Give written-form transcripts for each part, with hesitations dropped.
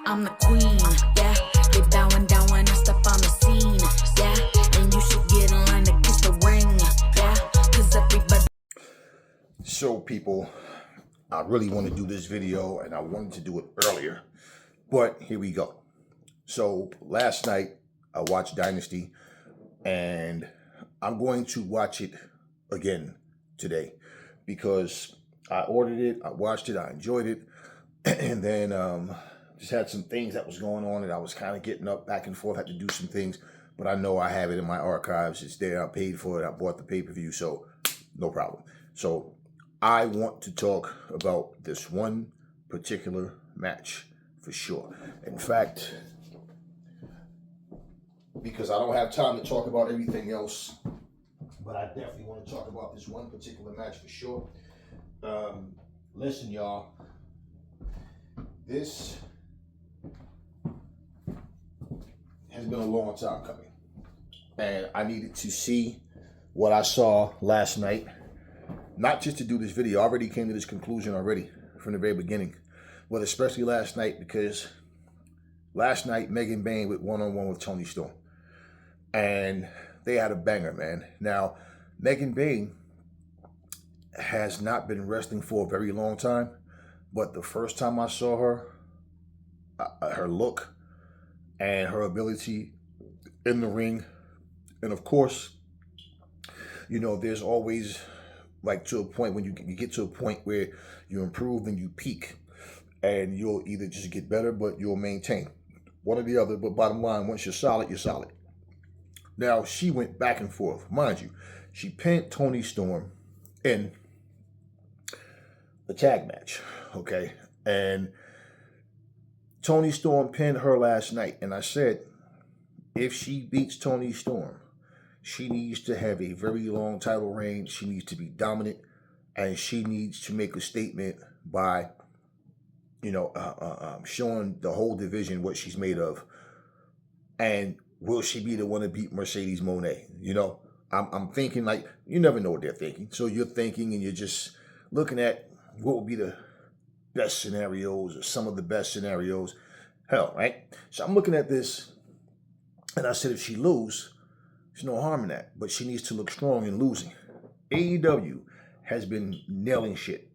I'm the queen, yeah. They bowing down when I step on the scene, yeah. And you should get in line to kiss the ring, yeah. Cause everybody. So people, I really want to do this video and I wanted to do it earlier, but here we go. So last night I watched Dynasty and I'm going to watch it again today because I ordered it, I watched it, I enjoyed it, and then just had some things that was going on and I was kind of getting up back and forth, had to do some things, but I know I have it in my archives. It's there, I paid for it, I bought the pay-per-view, so no problem. So I want to talk about this one particular match for sure. In fact, because I don't have time to talk about everything else, but I definitely want to talk about this one particular match for sure. Listen, y'all, this has been a long time coming, and I needed to see what I saw last night, not just to do this video. I already came to this conclusion already from the very beginning, but especially last night, because last night Meagan Bain went one-on-one with Toni Storm, and they had a banger, man. Now, Meagan Bain has not been wrestling for a very long time, but the first time I saw her, her look and her ability in the ring, and of course, you know, there's always like to a point when you get to a point where you improve and you peak, and you'll either just get better, but you'll maintain one or the other. But bottom line, once you're solid, you're solid. Now, she went back and forth. Mind you, she pinned Toni Storm in a tag match, okay? And Toni Storm pinned her last night. And I said, if she beats Toni Storm, she needs to have a very long title reign. She needs to be dominant. And she needs to make a statement by, you know, showing the whole division what she's made of. And will she be the one to beat Mercedes Moné? You know, I'm thinking, like, you never know what they're thinking. So you're thinking and you're just looking at what would be the best scenarios or some of the best scenarios. Hell, right? So I'm looking at this and I said, if she lose, there's no harm in that. But she needs to look strong in losing. AEW has been nailing shit.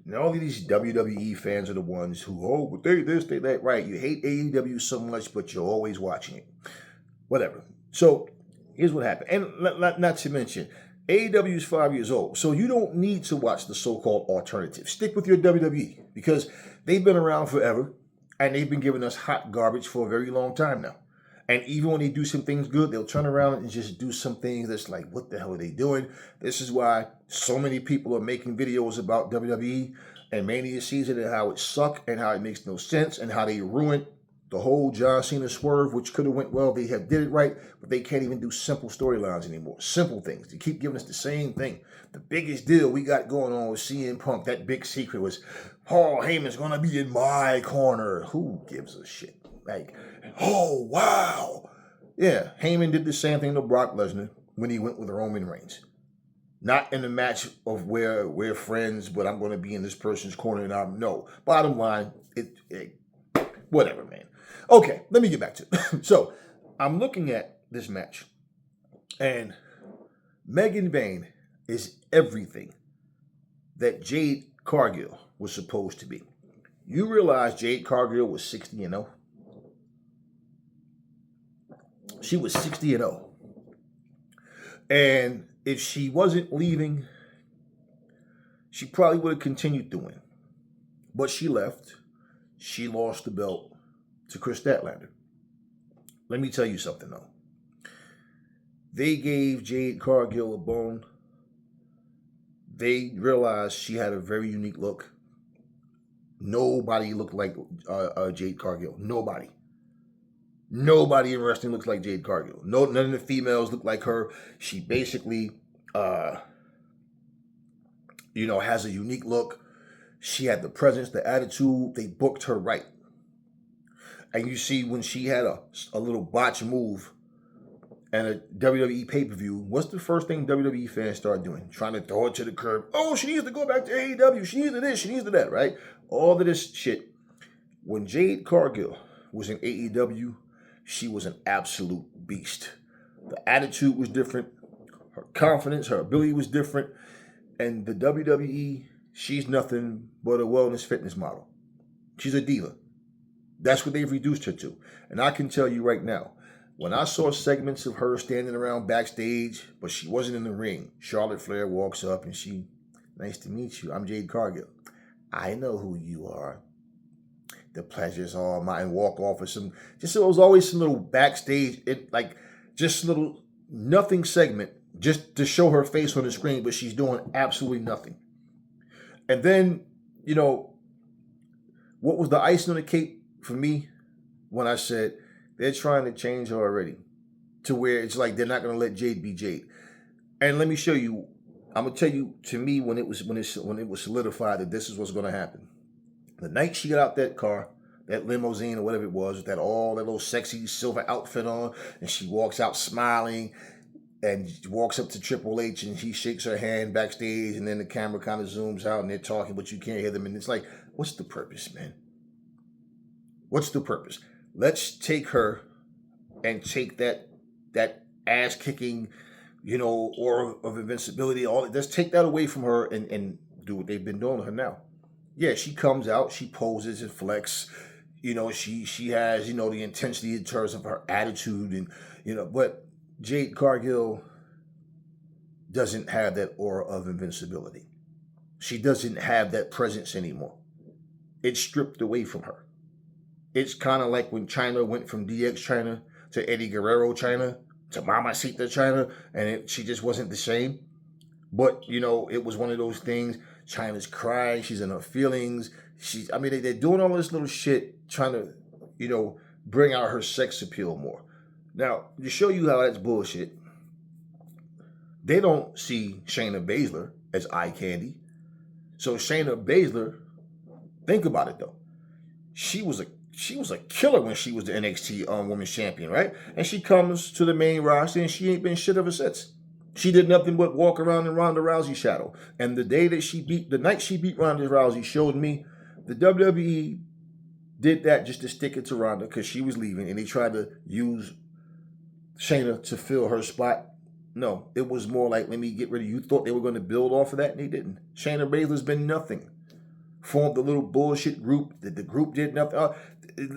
And all of these WWE fans are the ones who, oh, but they this, they that. Right, you hate AEW so much, but you're always watching it. Whatever. So here's what happened. And not to mention, AEW is 5 years old. So you don't need to watch the so-called alternative. Stick with your WWE because they've been around forever and they've been giving us hot garbage for a very long time now. And even when they do some things good, they'll turn around and just do some things that's like, what the hell are they doing? This is why so many people are making videos about WWE and Mania season and how it sucked and how it makes no sense and how they ruined the whole John Cena swerve, which could have went well. They had did it right, but they can't even do simple storylines anymore. Simple things. They keep giving us the same thing. The biggest deal we got going on with CM Punk, that big secret was Paul Heyman's going to be in my corner. Who gives a shit? Like, oh, wow. Yeah, Heyman did the same thing to Brock Lesnar when he went with Roman Reigns. Not in the match of where we're friends, but I'm going to be in this person's corner. And no. Bottom line, whatever, man. Okay, let me get back to it. So, I'm looking at this match, and Meagan Bain is everything that Jade Cargill was supposed to be. You realize Jade Cargill was 60-0? She was 60-0. And if she wasn't leaving, she probably would have continued to win. But she left. She lost the belt to Chris Statlander. Let me tell you something, though. They gave Jade Cargill a bone. They realized she had a very unique look. Nobody looked like Jade Cargill. Nobody. Nobody in wrestling looks like Jade Cargill. No, none of the females look like her. She basically, has a unique look. She had the presence, the attitude. They booked her right. And you see when she had a little botch move and a WWE pay-per-view, what's the first thing WWE fans start doing? Trying to throw it to the curb. Oh, she needs to go back to AEW. She needs to this. She needs to that, right? All of this shit. When Jade Cargill was in AEW, she was an absolute beast. The attitude was different. Her confidence, her ability was different. And the WWE, she's nothing but a wellness fitness model. She's a diva. That's what they've reduced her to. And I can tell you right now, when I saw segments of her standing around backstage, but she wasn't in the ring, Charlotte Flair walks up and she, nice to meet you, I'm Jade Cargill. I know who you are. The pleasure's all mine. Walk off with some, just there was always some little backstage, just little nothing segment, just to show her face on the screen, but she's doing absolutely nothing. And then, what was the icing on the cake for me when I said they're trying to change her already to where it's like they're not going to let Jade be Jade. And let me show you. I'm gonna tell you. To me, when it was solidified that this is what's going to happen, the night she got out that car, that limousine or whatever it was, with that little sexy silver outfit on, and she walks out smiling, and walks up to Triple H and he shakes her hand backstage, and then the camera kind of zooms out and they're talking, but you can't hear them, and it's like, what's the purpose, man? What's the purpose? Let's take her and take that ass kicking, aura of invincibility. Let's take that away from her and do what they've been doing to her now. Yeah, she comes out, she poses and flex. She has the intensity in terms of her attitude, and but Jade Cargill doesn't have that aura of invincibility. She doesn't have that presence anymore. It's stripped away from her. It's kind of like when China went from DX China to Eddie Guerrero China to Mamacita China, and she just wasn't the same. But, it was one of those things. China's crying. She's in her feelings. They're doing all this little shit trying to, bring out her sex appeal more. Now, to show you how that's bullshit, they don't see Shayna Baszler as eye candy. So Shayna Baszler, think about it though. She was a killer when she was the NXT Women's Champion, right? And she comes to the main roster and she ain't been shit ever since. She did nothing but walk around in Ronda Rousey's shadow. And the night she beat Ronda Rousey showed me the WWE did that just to stick it to Ronda because she was leaving, and they tried to use Shayna to fill her spot. No, it was more like, let me get rid of you. Thought they were going to build off of that, and they didn't. Shayna Baszler's been nothing. Formed a little bullshit group. The group did nothing.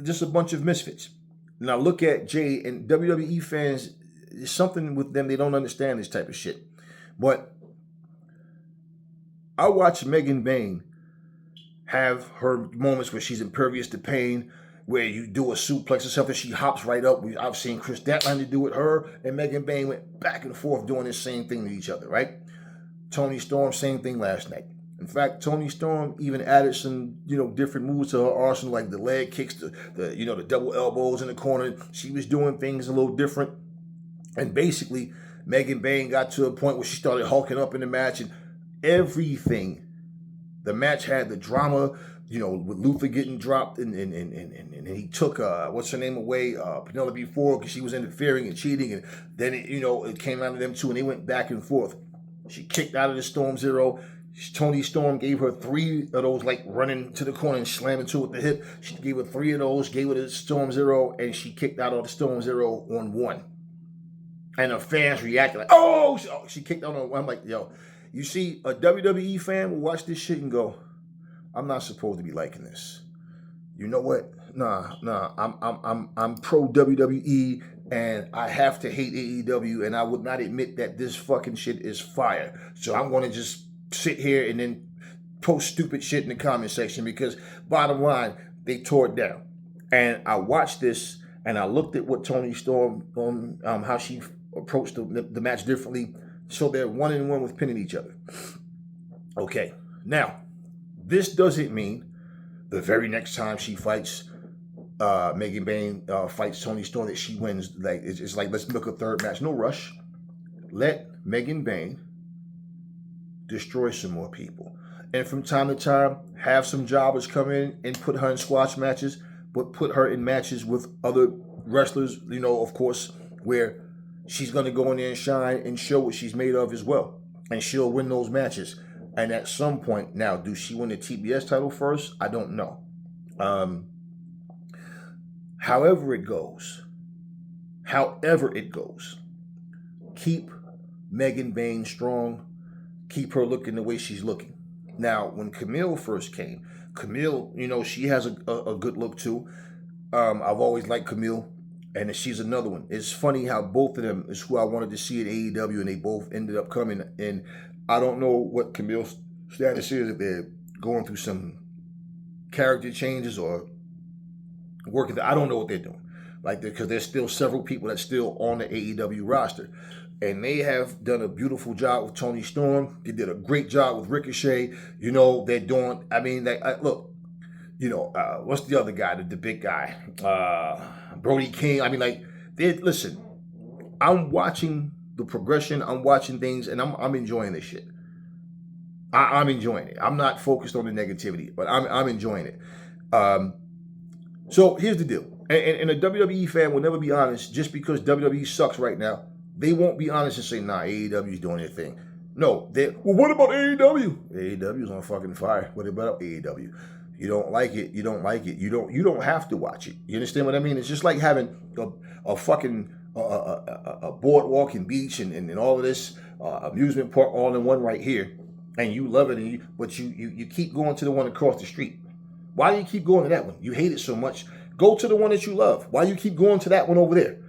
Just a bunch of misfits. Now look at Jay, and WWE fans, there's something with them. They don't understand this type of shit. But I watch Meagan Bain have her moments where she's impervious to pain, where you do a suplex or something, she hops right up. I've seen Chris Statlander do it. Her and Meagan Bain went back and forth doing the same thing to each other, right? Toni Storm, same thing last night. In fact, Toni Storm even added some, different moves to her arsenal, like the leg kicks, the double elbows in the corner. She was doing things a little different. And basically, Meagan Bain got to a point where she started hulking up in the match, and everything. The match had the drama, with Luther getting dropped, and he took what's her name away, Penelope Ford, because she was interfering and cheating, and then it came out of them two, and they went back and forth. She kicked out of the Storm Zero. Toni Storm gave her 3 of those, like running to the corner and slamming to with the hip. She gave her 3 of those, gave her the Storm Zero, and she kicked out of the Storm Zero on 1. And the fans reacted like, oh, she kicked out on 1. I'm like, yo, you see, a WWE fan will watch this shit and go, I'm not supposed to be liking this. You know what? Nah. I'm pro WWE, and I have to hate AEW, and I would not admit that this fucking shit is fire. So I'm going to just sit here and then post stupid shit in the comment section, because bottom line, they tore it down. And I watched this, and I looked at what Toni Storm, how she approached the match differently. So they're 1-1 with pinning each other. Okay, now, this doesn't mean the very next time she fights, Meagan Bain fights Toni Storm, that she wins. Like it's like, let's book a third match. No rush. Let Meagan Bain destroy some more people. And from time to time, have some jobbers come in and put her in squash matches, but put her in matches with other wrestlers, of course, where she's going to go in there and shine and show what she's made of as well. And she'll win those matches. And at some point, now, do she win the TBS title first? I don't know. however it goes, keep Meagan Bain strong. Keep her looking the way she's looking. Now, when Camille first came, Camille, she has a good look too. I've always liked Camille, and she's another one. It's funny how both of them is who I wanted to see at AEW, and they both ended up coming. And I don't know what Camille's status is, if they're going through some character changes or working. I don't know what they're doing, because there's still several people that's still on the AEW roster. And they have done a beautiful job with Toni Storm. They did a great job with Ricochet. They're doing, look, what's the other guy, the big guy? Brody King. Listen, I'm watching the progression. I'm watching things, and I'm enjoying this shit. I'm enjoying it. I'm not focused on the negativity, but I'm enjoying it. So here's the deal. And a WWE fan will never be honest just because WWE sucks right now. They won't be honest and say, nah, AEW's doing their thing. No, well, what about AEW? AEW's on fucking fire. What about AEW? You don't like it, you don't like it. You don't have to watch it. You understand what I mean? It's just like having a fucking a boardwalk and beach and all of this amusement park all in one right here. And you love it, but you keep going to the one across the street. Why do you keep going to that one? You hate it so much. Go to the one that you love. Why do you keep going to that one over there?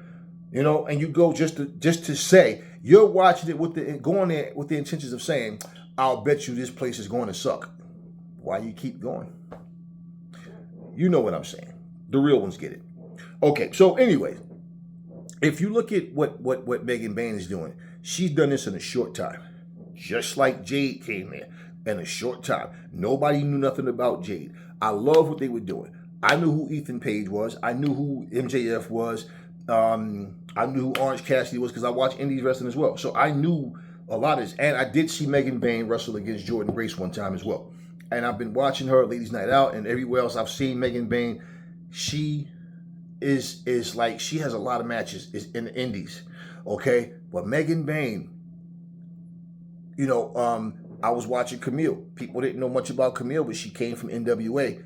And you go just to say you're watching it going there with the intentions of saying, I'll bet you this place is going to suck. Why you keep going? You know what I'm saying. The real ones get it. Okay, so anyway, if you look at what Meagan Bain is doing, she's done this in a short time. Just like Jade came there in a short time. Nobody knew nothing about Jade. I love what they were doing. I knew who Ethan Page was. I knew who MJF was. I knew who Orange Cassidy was because I watched Indies wrestling as well. So I knew a lot of this. And I did see Meagan Bain wrestle against Jordan Grace one time as well. And I've been watching her at Ladies Night Out and everywhere else I've seen Meagan Bain. She is she has a lot of matches in the Indies. Okay? But Meagan Bain, I was watching Camille. People didn't know much about Camille, but she came from NWA.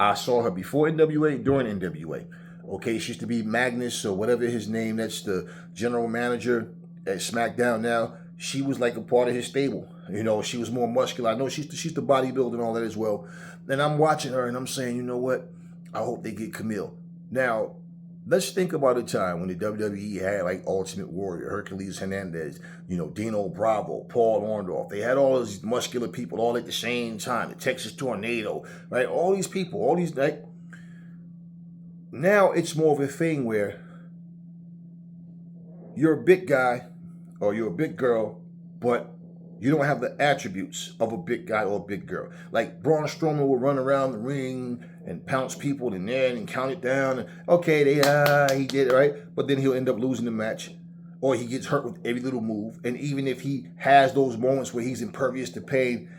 I saw her before NWA, during NWA. Okay, she used to be Magnus or whatever his name. That's the general manager at SmackDown now. She was like a part of his stable. She was more muscular. I know she's the bodybuilder and all that as well. And I'm watching her and I'm saying, you know what? I hope they get Camille. Now, let's think about a time when the WWE had like Ultimate Warrior, Hercules Hernandez, Dino Bravo, Paul Orndorff. They had all these muscular people all at the same time. The Texas Tornado, right? All these people, now it's more of a thing where you're a big guy or you're a big girl, but you don't have the attributes of a big guy or a big girl. Like Braun Strowman will run around the ring and pounce people in there and count it down. And, okay, he did it, right? But then he'll end up losing the match. Or he gets hurt with every little move. And even if he has those moments where he's impervious to pain,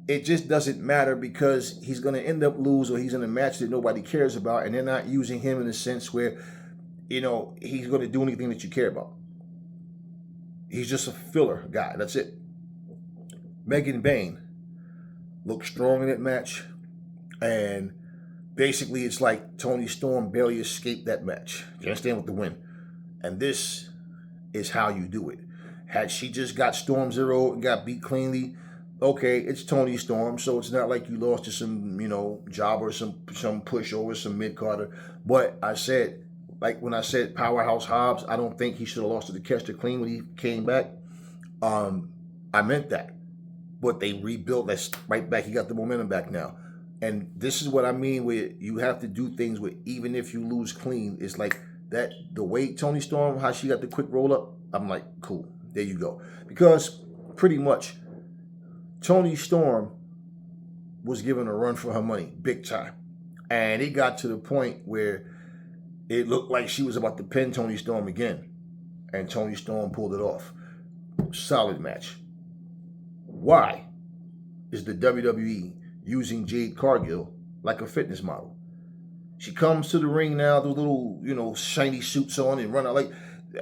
it just doesn't matter because he's going to end up lose or he's in a match that nobody cares about. And they're not using him in a sense where, he's going to do anything that you care about. He's just a filler guy. That's it. Meagan Bain looked strong in that match. And basically, it's like Toni Storm barely escaped that match. You understand? With the win. And this is how you do it. Had she just got Storm Zero and got beat cleanly, okay, it's Toni Storm, so it's not like you lost to some, jobber, some pushover, some mid-carder. But I said, like when I said Powerhouse Hobbs, I don't think he should have lost to the Kester Clean when he came back. I meant that. But they rebuilt. That's right back. He got the momentum back now. And this is what I mean where you have to do things where even if you lose clean, it's like that, the way Toni Storm, how she got the quick roll up, I'm like, cool, there you go. Because pretty much Toni Storm was given a run for her money, big time. And it got to the point where it looked like she was about to pin Toni Storm again. And Toni Storm pulled it off. Solid match. Why is the WWE using Jade Cargill like a fitness model? She comes to the ring now, those little, shiny suits on and run out. Like,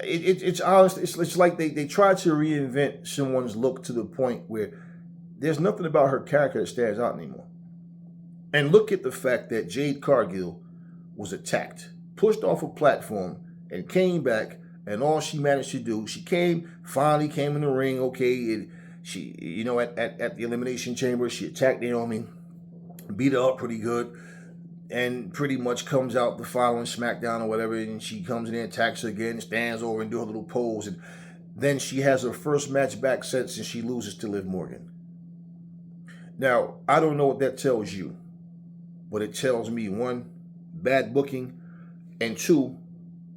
it's honest. It's like they try to reinvent someone's look to the point where there's nothing about her character that stands out anymore. And look at the fact that Jade Cargill was attacked pushed off a platform and came back, and all she managed to do, she finally came in the ring, okay, she, you know, at the Elimination Chamber, she attacked Naomi, beat her up pretty good, and pretty much comes out the following SmackDown or whatever, and she comes in and attacks her again, stands over and do her little pose, and then she has her first match back since, and she loses to Liv Morgan. Now, I don't know what that tells you, but it tells me, one, bad booking, and two,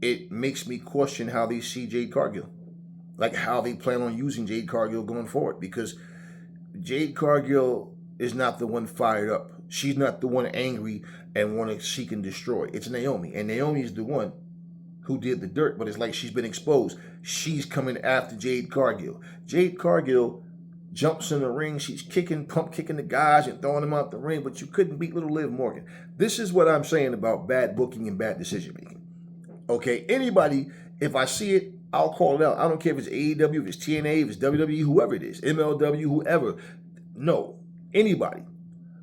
it makes me question how they see Jade Cargill. Like how they plan on using Jade Cargill going forward, because Jade Cargill is not the one fired up. She's not the one angry and want to seek and destroy. It's Naomi, and Naomi is the one who did the dirt, but it's like she's been exposed. She's coming after Jade Cargill. Jade Cargill jumps in the ring. She's pump kicking the guys and throwing them out the ring, but you couldn't beat little Liv Morgan. This is what I'm saying about bad booking and bad decision making. Okay, anybody, if I see it, I'll call it out. I don't care if it's AEW, if it's TNA, if it's WWE, whoever it is, MLW, whoever. No, anybody.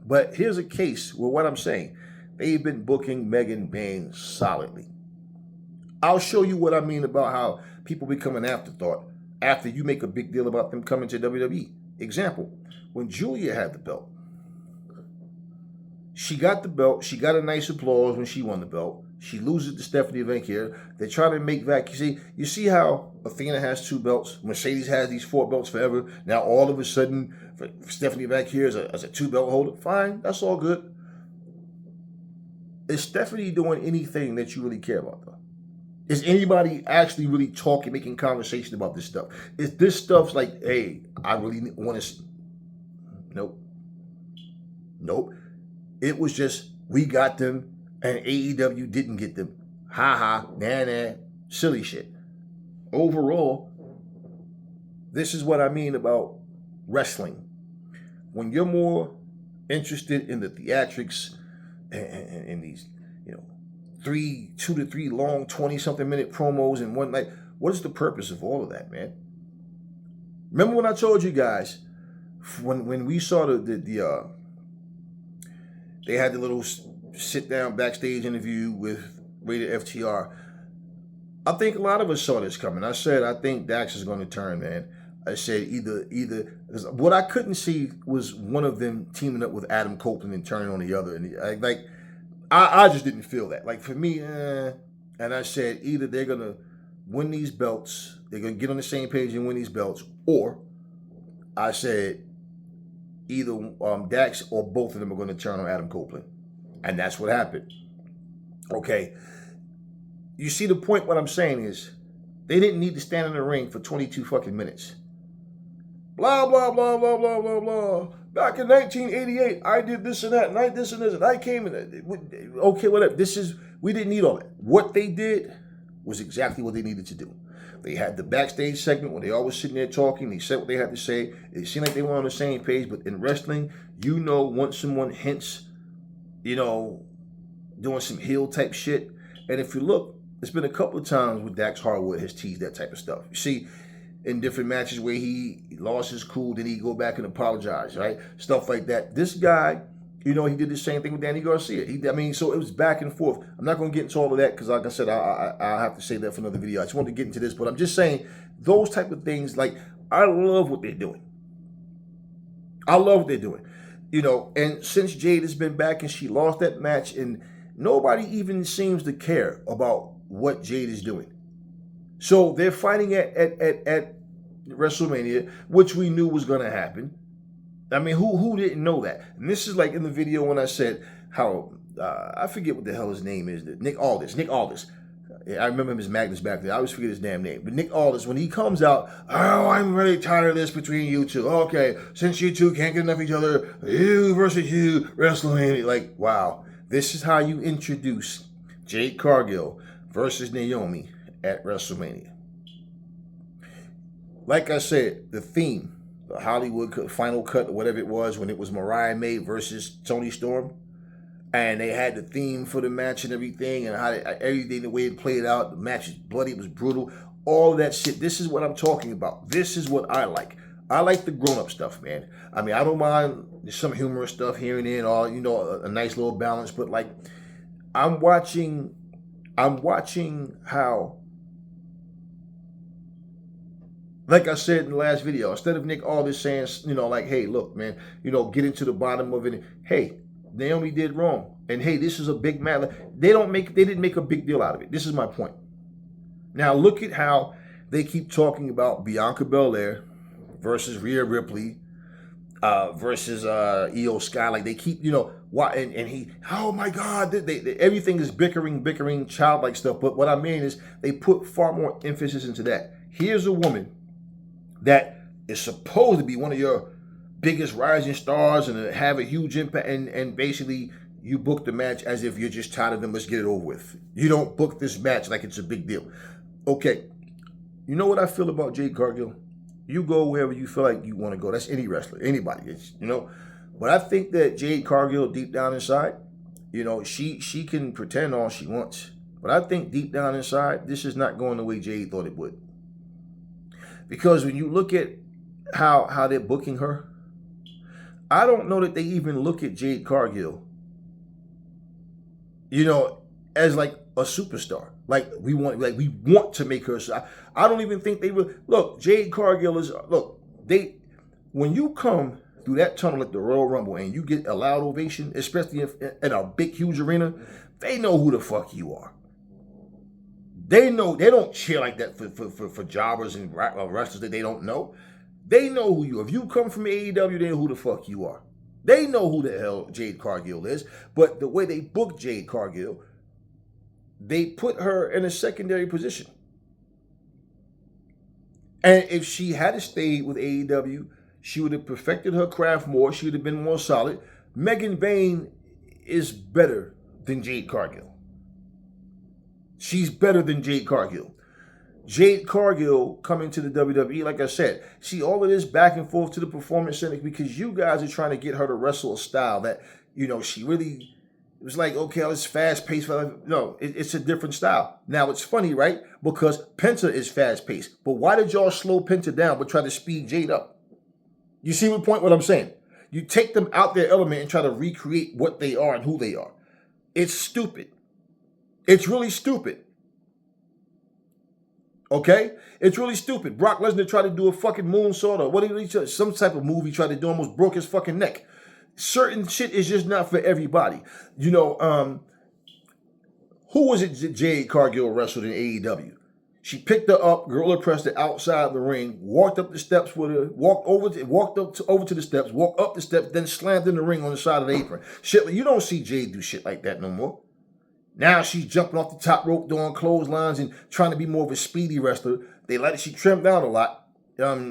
But here's a case where what I'm saying, they've been booking Meagan Bain solidly. I'll show you what I mean about how people become an afterthought after you make a big deal about them coming to WWE. Example, when Julia had the belt, she got the belt, she got a nice applause when she won the belt. She loses to Stephanie Vaquer. They try to make you see how Athena has 2 belts, Mercedes has these 4 belts forever. Now all of a sudden, Stephanie Vaquer is a 2-belt holder. Fine, that's all good. Is Stephanie doing anything that you really care about, though? Is anybody actually really talking, making conversation about this stuff? Is this stuff's like, hey, I really want to... Nope. It was just, we got them, and AEW didn't get them. Ha, nah, silly shit. Overall, this is what I mean about wrestling. When you're more interested in the theatrics and these, 2 to 3 long 20-something minute promos in one night, what is the purpose of all of that, man? Remember when I told you guys, when we saw they had the little sit-down backstage interview with Rated FTR. I think a lot of us saw this coming. I said, I think Dax is going to turn, man. I said either, what I couldn't see was one of them teaming up with Adam Copeland and turning on the other. And I just didn't feel that. Like for me, and I said either they're going to win these belts, they're going to get on the same page and win these belts, or I said either Dax or both of them are going to turn on Adam Copeland. And that's what happened. Okay. You see the point? What I'm saying is they didn't need to stand in the ring for 22 fucking minutes. Blah, blah, blah, blah, blah, blah, blah. Back in 1988, I did this and that, and I did this and this, and I came in. Okay, whatever. We didn't need all that. What they did was exactly what they needed to do. They had the backstage segment where they all were sitting there talking. They said what they had to say. It seemed like they were on the same page, but in wrestling, once someone hints, doing some heel type shit. And if you look, there's been a couple of times where Dax Harwood has teased that type of stuff. You see, in different matches where he lost his cool, then he go back and apologize, right? Stuff like that. This guy, he did the same thing with Danny Garcia. So it was back and forth. I'm not going to get into all of that because, like I said, I'll have to save that for another video. I just wanted to get into this, but I'm just saying those type of things, like, I love what they're doing. I love what they're doing. And since Jade has been back and she lost that match, and nobody even seems to care about what Jade is doing. So they're fighting at WrestleMania, which we knew was going to happen. I mean, who didn't know that? And this is like in the video when I said how, I forget what the hell his name is, Nick Aldis. I remember him as Magnus back there. I always forget his damn name. But Nick Aldis, when he comes out, I'm really tired of this between you two. Okay, since you two can't get enough of each other, you versus you, WrestleMania. Like, wow. This is how you introduce Jade Cargill versus Naomi at WrestleMania. Like I said, the theme, the Hollywood final cut, or whatever it was, when it was Mariah May versus Toni Storm, and they had the theme for the match and everything, and how everything, the way it played out, the match was bloody, it was brutal, all that shit. This is what I'm talking about. This is what I like. I like the grown-up stuff, man. I mean, I don't mind some humorous stuff here and there, and all, a nice little balance, but like, I'm watching I'm watching how, like I said in the last video, instead of Nick Aldis saying, like, hey, look, man, get into the bottom of it. Hey, Naomi did wrong. And hey, this is a big matter. They didn't make a big deal out of it. This is my point. Now look at how they keep talking about Bianca Belair versus Rhea Ripley versus Io Sky. Like they keep, why and he, oh my God, they everything is bickering, childlike stuff. But what I mean is they put far more emphasis into that. Here's a woman that is supposed to be one of your biggest rising stars and have a huge impact, and basically you book the match as if you're just tired of them. Let's get it over with. You don't book this match like it's a big deal. Okay, you know what I feel about Jade Cargill? You go wherever you feel like you want to go. That's any wrestler, anybody. But I think that Jade Cargill, deep down inside, she can pretend all she wants. But I think deep down inside, this is not going the way Jade thought it would. Because when you look at how they're booking her, I don't know that they even look at Jade Cargill, as like a superstar. Like we want to make her. I don't even think they will. Look, Jade Cargill is, when you come through that tunnel at the Royal Rumble and you get a loud ovation, especially in a big, huge arena, they know who the fuck you are. They know, they don't cheer like that for jobbers and wrestlers that they don't know. They know who you are. If you come from AEW, they know who the fuck you are. They know who the hell Jade Cargill is. But the way they book Jade Cargill, they put her in a secondary position. And if she had stayed with AEW, she would have perfected her craft more. She would have been more solid. Meagan Bain is better than Jade Cargill. She's better than Jade Cargill. Jade Cargill coming to the WWE, like I said, see all of this back and forth to the Performance Center because you guys are trying to get her to wrestle a style that, she really, it was like, okay, it's fast-paced. No, it's a different style. Now, it's funny, right? Because Penta is fast-paced. But why did y'all slow Penta down but try to speed Jade up? You see what I'm saying? You take them out their element and try to recreate what they are and who they are. It's stupid. It's really stupid. Okay? It's really stupid. Brock Lesnar tried to do a fucking moonsault or some type of move he tried to do, almost broke his fucking neck. Certain shit is just not for everybody. Who was it Jade Cargill wrestled in AEW? She picked her up, gorilla pressed her outside the ring, walked up the steps with her, walked over to the steps, walked up the steps, then slammed in the ring on the side of the apron. Shit, you don't see Jade do shit like that no more. Now she's jumping off the top rope, doing clotheslines and trying to be more of a speedy wrestler. She trimmed down a lot.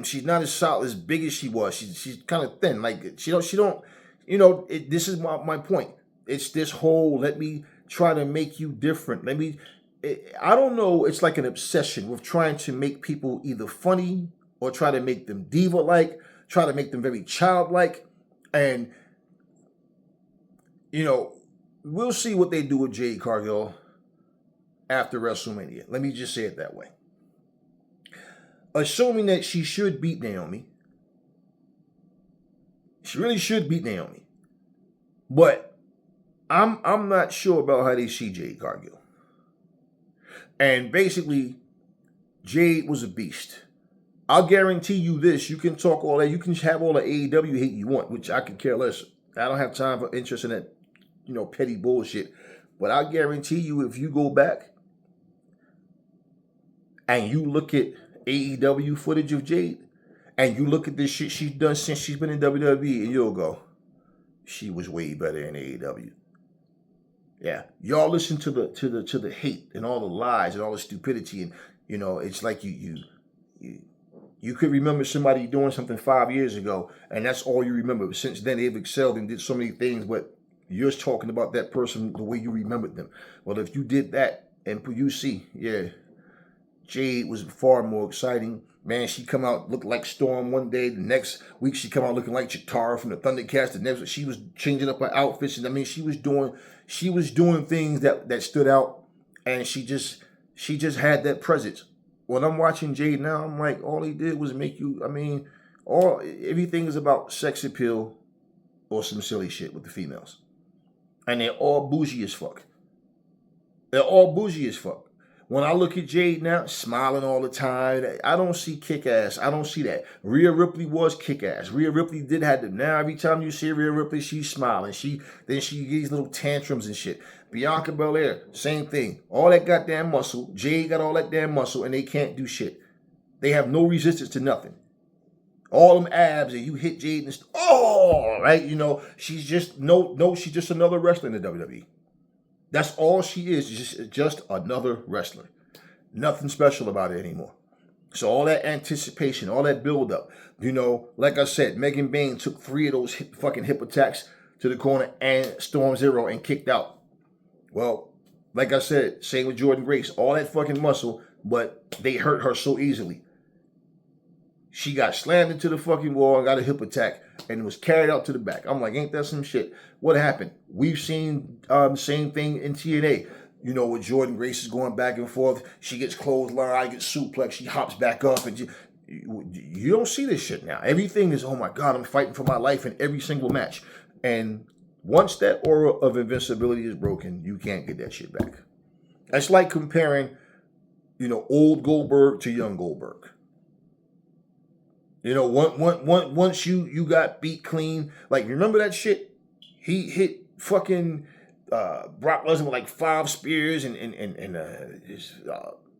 She's not as solid, as big as she was. She's kind of thin. Like she don't. This is my point. It's this whole let me try to make you different. I don't know. It's like an obsession with trying to make people either funny or try to make them diva-like, try to make them very childlike, and we'll see what they do with Jade Cargill after WrestleMania. Let me just say it that way. Assuming that she should beat Naomi. She really should beat Naomi. But I'm not sure about how they see Jade Cargill. And basically, Jade was a beast. I'll guarantee you this. You can talk all that. You can have all the AEW hate you want, which I could care less. I don't have time for interest in that petty bullshit. But I guarantee you, if you go back and you look at AEW footage of Jade, and you look at this shit she's done since she's been in WWE, and you'll go, she was way better in AEW. Yeah, y'all listen to the hate and all the lies and all the stupidity, and it's like you could remember somebody doing something 5 years ago, and that's all you remember. But since then, they've excelled and did so many things, but you're talking about that person the way you remembered them. Well, if you did that, and you see, yeah, Jade was far more exciting. Man, she come out looked like Storm one day. The next week, she come out looking like Chitara from the Thundercats. The next week, she was changing up her outfits. And she was doing things that stood out. And she just had that presence. When I'm watching Jade now, I'm like, all he did was make you. Everything is about sex appeal or some silly shit with the females, and they're all bougie as fuck. They're all bougie as fuck. When I look at Jade now, smiling all the time, I don't see kick-ass. I don't see that. Rhea Ripley was kick-ass. Rhea Ripley did have them. Now every time you see Rhea Ripley, she's smiling. Then she gives little tantrums and shit. Bianca Belair, same thing. All that goddamn muscle. Jade got all that damn muscle, and they can't do shit. They have no resistance to nothing. All them abs, and you hit Jade and right? You know, she's just she's just another wrestler in the WWE. That's all she is just another wrestler. Nothing special about it anymore. So all that anticipation, all that build-up, you know, like I said, Meagan Bain took 3 of those fucking hip attacks to the corner and Storm Zero and kicked out. Well, like I said, same with Jordynne Grace. All that fucking muscle, but they hurt her so easily. She got slammed into the fucking wall and got a hip attack and was carried out to the back. I'm like, ain't that some shit? What happened? We've seen the same thing in TNA. You know, with Jordynne Grace is going back and forth. She gets clothesline, gets suplex, she hops back up. And you don't see this shit now. Everything is, oh my God, I'm fighting for my life in every single match. And once that aura of invincibility is broken, you can't get that shit back. That's like comparing, you know, old Goldberg to young Goldberg. You know, once you got beat clean, like, remember that shit? He hit fucking Brock Lesnar with like 5 spears and his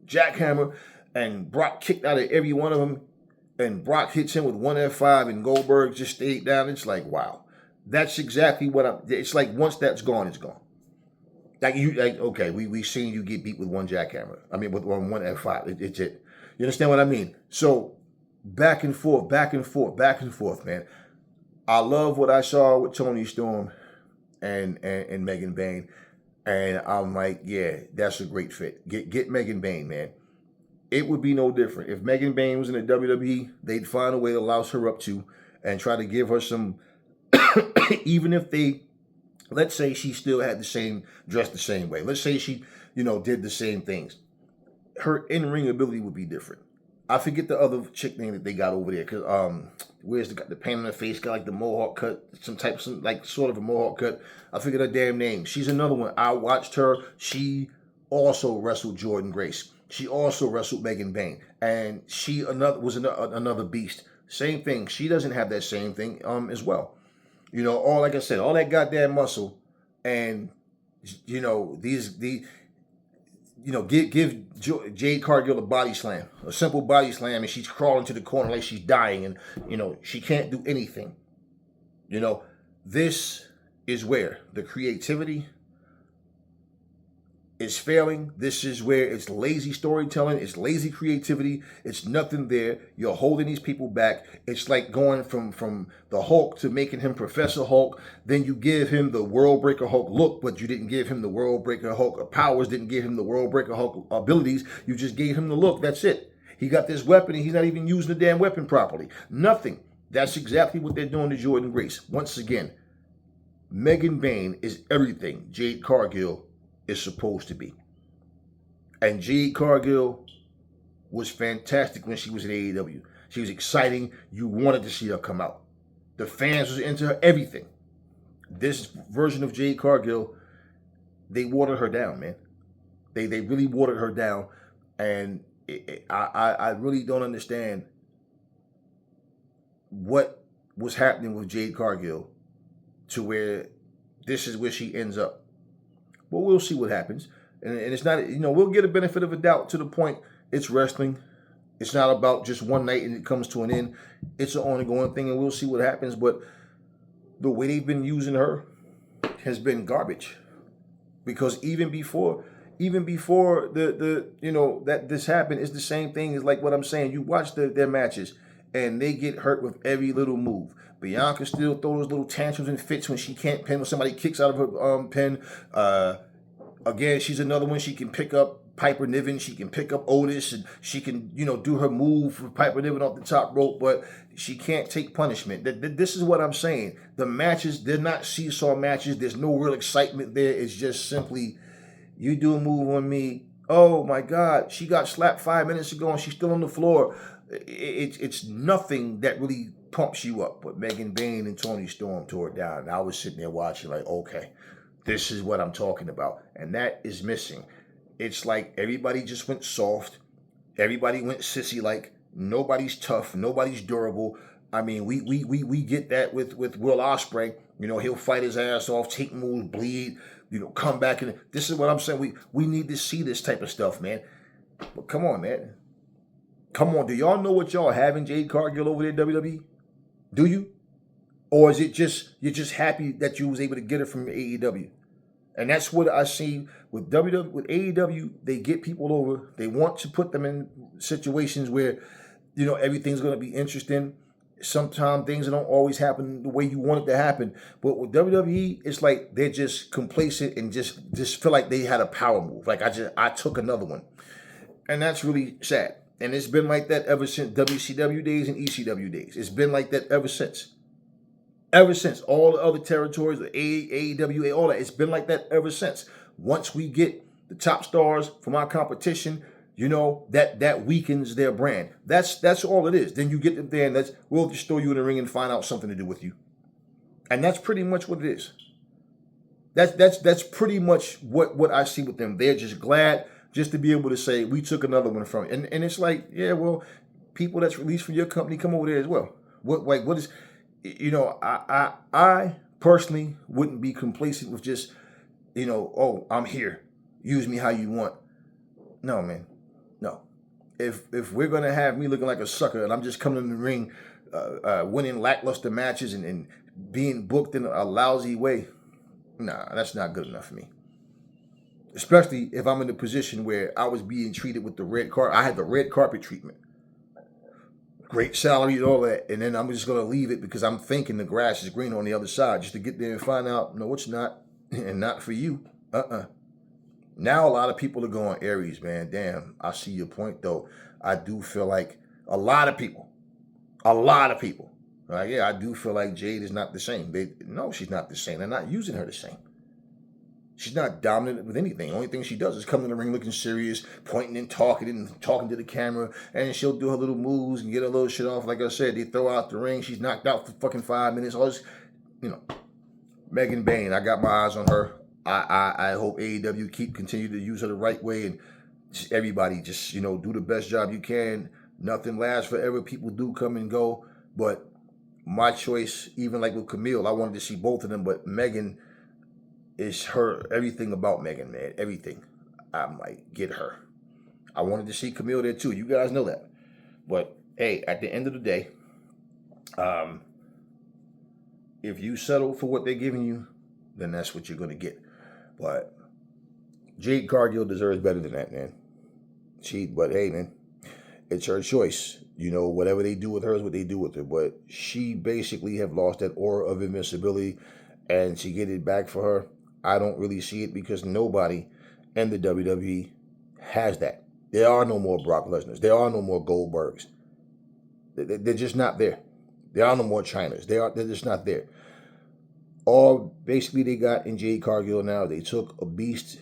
jackhammer, and Brock kicked out of every one of them, and Brock hits him with 1 F5, and Goldberg just stayed down. It's like, wow. That's exactly what it's like. Once that's gone, it's gone. Okay, we seen you get beat with 1 jackhammer. I mean, with 1 F5. It's it. You understand what I mean? So, back and forth, man. I love what I saw with Toni Storm and Meagan Bain. And I'm like, yeah, that's a great fit. Get Meagan Bain, man. It would be no different. If Meagan Bain was in the WWE, they'd find a way to louse her up to and try to give her some, even if they, let's say she still had dressed the same way. Let's say she, you know, did the same things. Her in-ring ability would be different. I forget the other chick name that they got over there. Cause where's the paint on her face? Got like the mohawk cut, sort of a mohawk cut. I forget her damn name. She's another one. I watched her. She also wrestled Jordynne Grace. She also wrestled Meagan Bain, and she was another beast. Same thing. She doesn't have that same thing as well. You know, like I said, all that goddamn muscle, and you know give Jade Cargill a body slam, a simple body slam, and she's crawling to the corner like she's dying, and, you know, she can't do anything. You know, this is where the creativity is failing. This is where it's lazy storytelling, it's lazy creativity, it's nothing there. You're holding these people back. It's like going from the Hulk to making him Professor Hulk. Then you give him the World Breaker Hulk look, but you didn't give him the World Breaker Hulk powers, didn't give him the World Breaker Hulk abilities. You just gave him the look. That's it. He got this weapon and he's not even using the damn weapon properly. Nothing. That's exactly what they're doing to Jordynne Grace. Once again, Meagan Bain is everything Jade Cargill is supposed to be. And Jade Cargill was fantastic when she was in AEW. She was exciting. You wanted to see her come out. The fans was into her, everything. This version of Jade Cargill, they watered her down, man. They really watered her down. And I really don't understand what was happening with Jade Cargill to where this is where she ends up. But we'll see what happens. And it's not, you know, we'll get a benefit of a doubt to the point it's wrestling. It's not about just one night and it comes to an end. It's an ongoing thing, and we'll see what happens. But the way they've been using her has been garbage. Because even before the you know, that this happened, it's the same thing as like what I'm saying. You watch their matches and they get hurt with every little move. Bianca still throws little tantrums and fits when she can't pin, when somebody kicks out of her pin. Again, she's another one. She can pick up Piper Niven. She can pick up Otis, and she can, you know, do her move for Piper Niven off the top rope, but she can't take punishment. This is what I'm saying. The matches, they're not seesaw matches. There's no real excitement there. It's just simply, you do a move on me. Oh my God, she got slapped 5 minutes ago and she's still on the floor. It's nothing that really pumps you up. But Meagan Bain and Toni Storm tore it down. And I was sitting there watching like, okay, this is what I'm talking about. And that is missing. it's like everybody just went soft. Everybody went sissy-like. Nobody's tough. Nobody's durable. I mean, we get that with Will Ospreay. You know, he'll fight his ass off, take moves, bleed, you know, come back. And this is what I'm saying. We need to see this type of stuff, man. But come on, man. Come on. Do y'all know what y'all have in Jade Cargill over there, WWE? Do you? Or is it just, you're just happy that you was able to get it from AEW? And that's what I see with WWE, with AEW. They get people over. They want to put them in situations where, you know, everything's going to be interesting. Sometimes things don't always happen the way you want it to happen. But with WWE, it's like they're just complacent and just feel like they had a power move. Like I took another one. And that's really sad. And it's been like that ever since WCW days and ECW days. It's been like that ever since. Ever since. All the other territories, the AEW, all that, it's been like that ever since. Once we get the top stars from our competition, you know, that weakens their brand. That's all it is. Then you get them there and we'll just throw you in the ring and find out something to do with you. And that's pretty much what it is. That's pretty much what I see with them. They're just glad just to be able to say, we took another one from you. And it's like, yeah, well, people that's released from your company come over there as well. What is, you know, I personally wouldn't be complacent with just, you know, oh, I'm here. Use me how you want. No, man. No. If we're going to have me looking like a sucker and I'm just coming in the ring, winning lackluster matches and being booked in a lousy way, nah, that's not good enough for me. Especially if I'm in a position where I was being treated with the red carpet. I had the red carpet treatment. Great salary and all that. And then I'm just going to leave it because I'm thinking the grass is green on the other side just to get there and find out, no, it's not. And not for you. Now a lot of people are going, Aries, man, damn, I see your point, though. I do feel like a lot of people, right? Yeah, I do feel like Jade is not the same. No, she's not the same. They're not using her the same. She's not dominant with anything. The only thing she does is come in the ring looking serious, pointing and talking to the camera, and she'll do her little moves and get her little shit off. Like I said, they throw her out the ring. She's knocked out for fucking 5 minutes. All this, you know. Meagan Bain, I got my eyes on her. I hope AEW continue to use her the right way, and just everybody just, you know, do the best job you can. Nothing lasts forever. People do come and go, but my choice, even like with Camille, I wanted to see both of them, but Megan is her, everything about Megan, man, everything. I might get her. I wanted to see Camille there too. You guys know that. But hey, at the end of the day, if you settle for what they're giving you, then that's what you're going to get. But Jade Cargill deserves better than that, man. But hey, man, it's her choice. You know, whatever they do with her is what they do with her. But she basically have lost that aura of invincibility, and to get it back for her, I don't really see it because nobody in the WWE has that. There are no more Brock Lesnar's. There are no more Goldbergs. They're just not there. There are no more Chynas. They're just not there. All basically they got in Jade Cargill now, they took a beast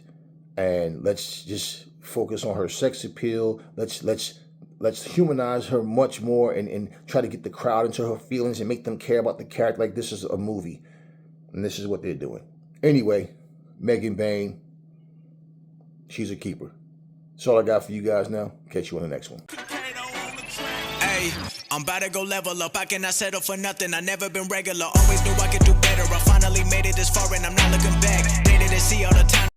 and let's just focus on her sex appeal. Let's humanize her much more and try to get the crowd into her feelings and make them care about the character like this is a movie. And this is what they're doing. Anyway, Meagan Bain, she's a keeper. That's all I got for you guys now. Catch you on the next one. Hey, I'm about to go level up. I cannot settle for nothing. I never been regular. Always knew I could do better. I finally made it this far and I'm not looking back. Needed to see all the time